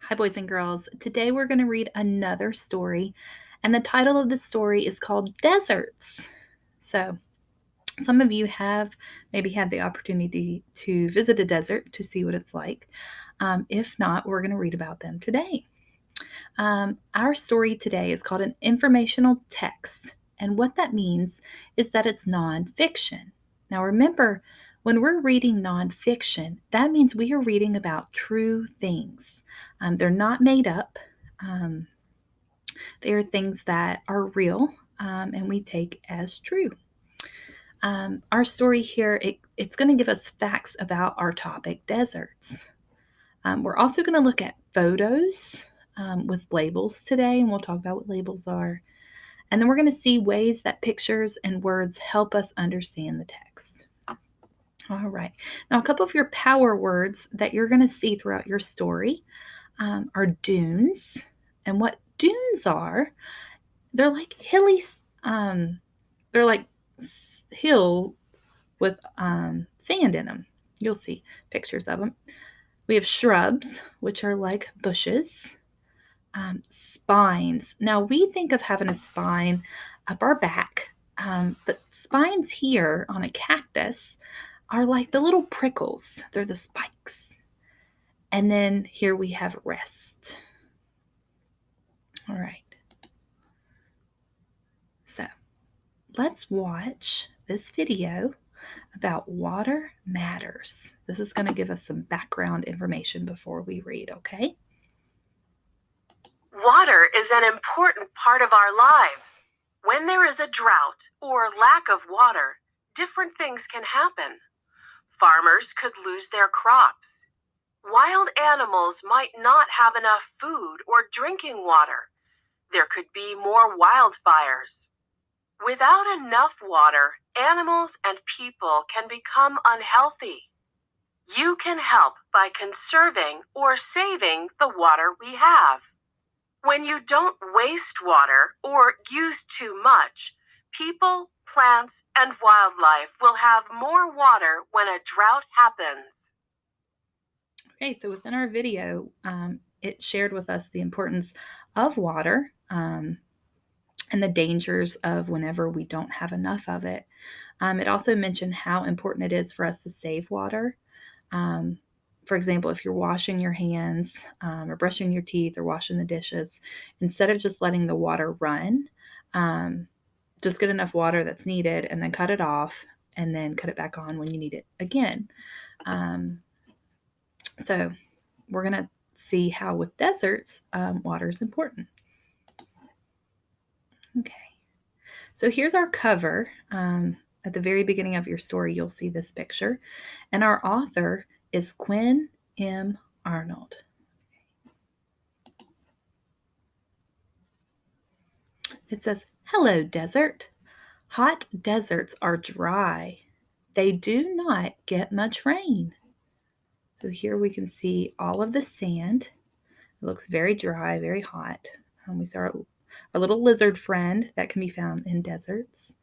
Hi, boys and girls. Today we're going to read another story, and the title of the story is called Deserts. So, some of you have maybe had the opportunity to visit a desert to see what it's like. If not, we're going to read about them today. Our story today is called an informational text, and what that means is that it's nonfiction. Now, remember, when we're reading nonfiction, that means we are reading about true things. They're not made up. Um, they are things that are real, and we take as true. Our story here, it's going to give us facts about our topic, deserts. We're also going to look at photos with labels today, and we'll talk about what labels are. And then we're going to see ways that pictures and words help us understand the text. All right. Now, a couple of your power words that you're going to see throughout your story are dunes. And what dunes are, they're like hilly, they're like hills with sand in them. You'll see pictures of them. We have shrubs, which are like bushes. Spines. Now, we think of having a spine up our back, but spines here on a cactus are like the little prickles. They're the spikes. And then here we have rest. All right. So let's watch this video about water matters. This is going to give us some background information before we read, okay? Water is an important part of our lives. When there is a drought or lack of water, different things can happen. Farmers could lose their crops. Wild animals might not have enough food or drinking water. There could be more wildfires. Without enough water, animals and people can become unhealthy. You can help by conserving or saving the water we have. When you don't waste water or use too much, people, plants, and wildlife will have more water when a drought happens. Okay, so within our video, it shared with us the importance of water and the dangers of whenever we don't have enough of it. It also mentioned how important it is for us to save water. For example, if you're washing your hands or brushing your teeth or washing the dishes, instead of just letting the water run, just get enough water that's needed and then cut it off and then cut it back on when you need it again. So we're going to see how with deserts, water is important. Okay. So here's our cover. At the very beginning of your story, you'll see this picture. And our author is Quinn M. Arnold. It says, "Hello, desert. Hot deserts are dry. They do not get much rain." So here we can see all of the sand. It looks very dry, very hot. We saw our little lizard friend that can be found in deserts.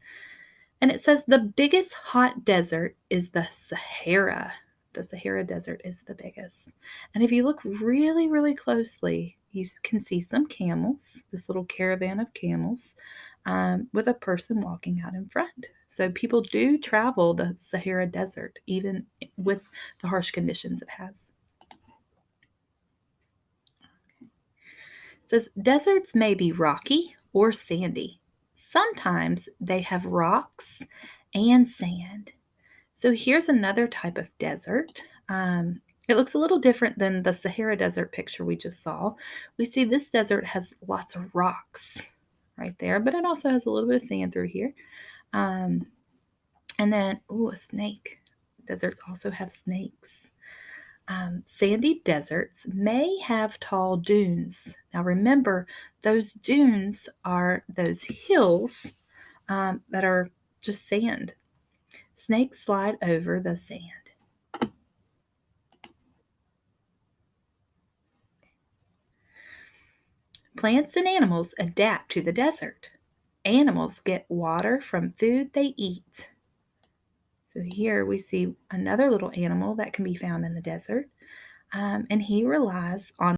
And it says the biggest hot desert is the Sahara. The Sahara Desert is the biggest. And if you look really, really closely, you can see some camels, this little caravan of camels, with a person walking out in front. So people do travel the Sahara Desert, even with the harsh conditions it has. It says deserts may be rocky or sandy. Sometimes they have rocks and sand. So here's another type of desert. It looks a little different than the Sahara Desert picture we just saw. We see this desert has lots of rocks right there, but it also has a little bit of sand through here. And then, a snake. Deserts also have snakes. Sandy deserts may have tall dunes. Now remember, those dunes are those hills that are just sand. Snakes slide over the sand. Plants and animals adapt to the desert. Animals get water from food they eat. So here we see another little animal that can be found in the desert, and he relies on